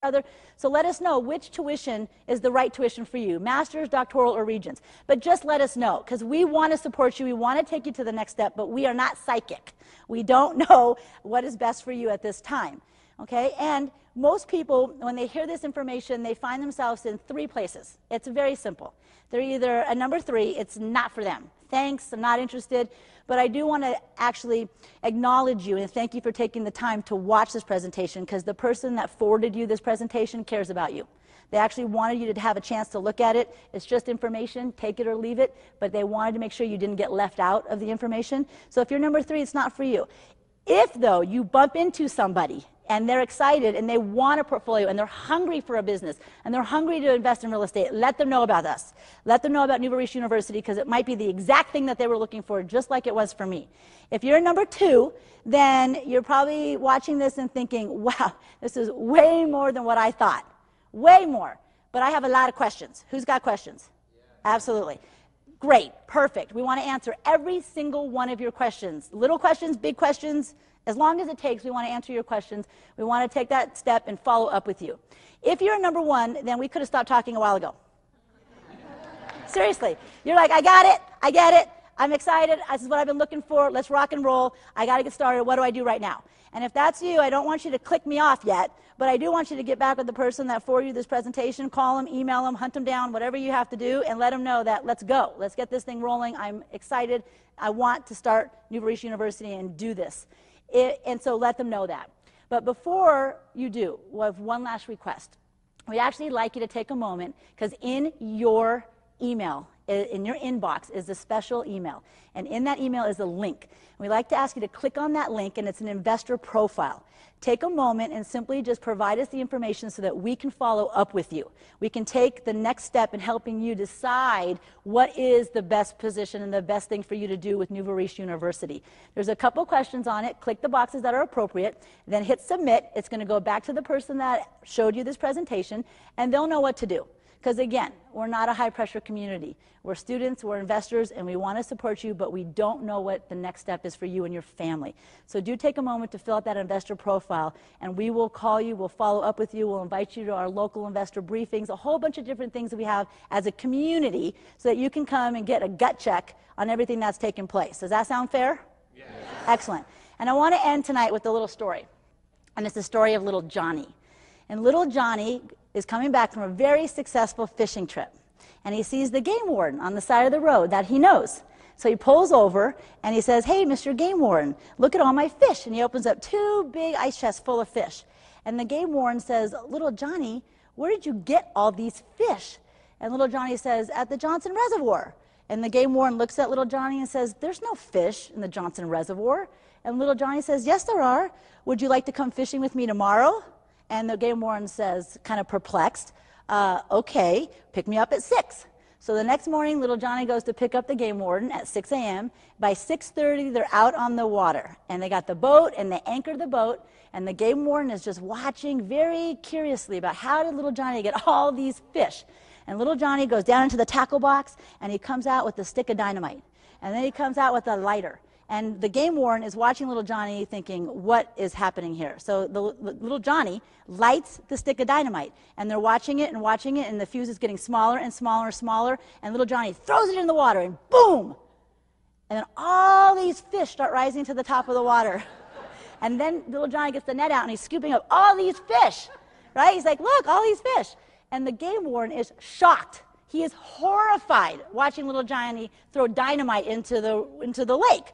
other. So let us know which tuition is the right tuition for you, master's, doctoral, or regents. But just let us know, because we want to support you. We want to take you to the next step, but we are not psychic. We don't know what is best for you at this time. Okay? And most people, when they hear this information, they find themselves in three places. It's very simple. They're either a number 3, it's not for them. Thanks, I'm not interested. But I do want to actually acknowledge you and thank you for taking the time to watch this presentation, because the person that forwarded you this presentation cares about you. They actually wanted you to have a chance to look at it. It's just information, take it or leave it, but they wanted to make sure you didn't get left out of the information. So if you're number 3, it's not for you. If, though, you bump into somebody and they're excited and they want a portfolio and they're hungry for a business and they're hungry to invest in real estate, let them know about us. Let them know about Nouveau Riche University, because it might be the exact thing that they were looking for, just like it was for me. If you're number 2, then you're probably watching this and thinking, wow, this is way more than what I thought. Way more. But I have a lot of questions. Who's got questions? Yeah. Absolutely. Great. Perfect. We want to answer every single one of your questions. Little questions, big questions. As long as it takes, we want to answer your questions. We want to take that step and follow up with you. If you're number 1, then we could have stopped talking a while ago. Seriously. You're like, I got it. I get it. I'm excited. This is what I've been looking for. Let's rock and roll. I got to get started. What do I do right now? And if that's you, I don't want you to click me off yet, but I do want you to get back with the person that forwarded you this presentation. Call them, email them, hunt them down, whatever you have to do, and let them know that let's go. Let's get this thing rolling. I'm excited. I want to start Nouveau Riche University and do this. And so let them know that. But before you do, we have one last request. We'd actually like you to take a moment, because in your email, in your inbox, is a special email. And in that email is a link. We'd like to ask you to click on that link, and it's an investor profile. Take a moment and simply just provide us the information so that we can follow up with you. We can take the next step in helping you decide what is the best position and the best thing for you to do with Nouveau Riche University. There's a couple questions on it. Click the boxes that are appropriate, then hit submit. It's going to go back to the person that showed you this presentation, and they'll know what to do. Because again, we're not a high-pressure community. We're students, we're investors, and we want to support you, but we don't know what the next step is for you and your family. So do take a moment to fill out that investor profile, and we will call you, we'll follow up with you, we'll invite you to our local investor briefings, a whole bunch of different things that we have as a community so that you can come and get a gut check on everything that's taken place. Does that sound fair? Yes. Excellent. And I want to end tonight with a little story, and it's the story of little Johnny. And little Johnny is coming back from a very successful fishing trip. And he sees the game warden on the side of the road that he knows. So he pulls over and he says, hey, Mr. Game Warden, look at all my fish. And he opens up 2 big ice chests full of fish. And the game warden says, little Johnny, where did you get all these fish? And little Johnny says, at the Johnson Reservoir. And the game warden looks at little Johnny and says, there's no fish in the Johnson Reservoir. And little Johnny says, yes, there are. Would you like to come fishing with me tomorrow? And the game warden says, kind of perplexed, okay, pick me up at 6. So the next morning, little Johnny goes to pick up the game warden at 6 a.m. By 6:30, they're out on the water. And they got the boat, and they anchored the boat, and the game warden is just watching very curiously about how did little Johnny get all these fish. And little Johnny goes down into the tackle box, and he comes out with a stick of dynamite. And then he comes out with a lighter. And the game warden is watching little Johnny thinking, what is happening here? So the little Johnny lights the stick of dynamite. And they're watching it, and the fuse is getting smaller and smaller and smaller. And little Johnny throws it in the water, and boom! And then all these fish start rising to the top of the water. And then little Johnny gets the net out, and he's scooping up all these fish. Right? He's like, look, all these fish. And the game warden is shocked. He is horrified watching little Johnny throw dynamite into the lake.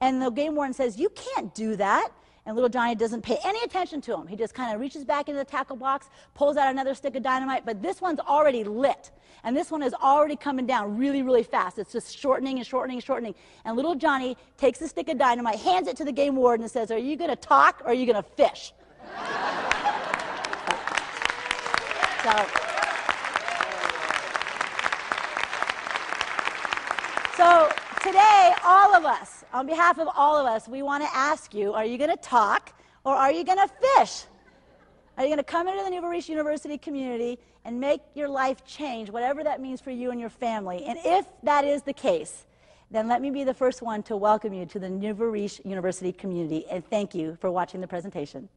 And the game warden says, you can't do that. And little Johnny doesn't pay any attention to him. He just kind of reaches back into the tackle box, pulls out another stick of dynamite, but this one's already lit. And this one is already coming down really, really fast. It's just shortening and shortening and shortening. And little Johnny takes the stick of dynamite, hands it to the game warden, and says, are you going to talk or are you going to fish? So today, all of us, on behalf of all of us, we want to ask you, are you going to talk or are you going to fish? Are you going to come into the Nouveau Riche University community and make your life change, whatever that means for you and your family? And if that is the case, then let me be the first one to welcome you to the Nouveau Riche University community, and thank you for watching the presentation.